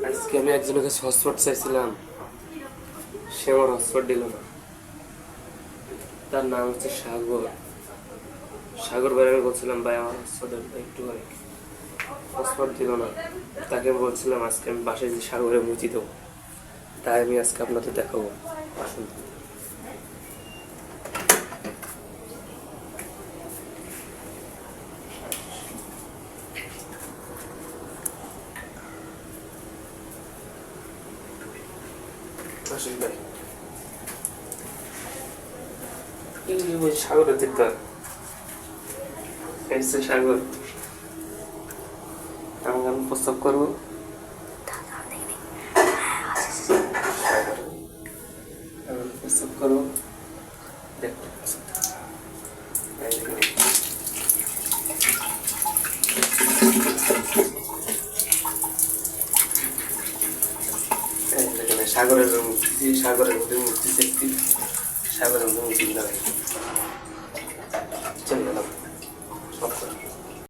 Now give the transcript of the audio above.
আজকে আমি একজনের কাছে হটস্পট চাইছিলাম, সে আমার হটস্পট দিল না। তার নাম হচ্ছে সাগর। সাগর ভাই আমি বলছিলাম ভাই আমার হটস্পট একটু করে, হটস্পট দিল না। তাকে বলছিলাম আজকে আমি বাসায় যে সাগরে মুচি দেবো, তাই আমি আজকে আপনাদের দেখাবো। আসুন। আসুন ভাই, ওই সাগরের দিকটা এসছে সাগর। আমি প্রস্তাব করবো প্রস্তাব করবো। দেখো সাগরের মধ্যে মূর্তি দেখছি, সাগরের মধ্যে মূর্তি লাগাই।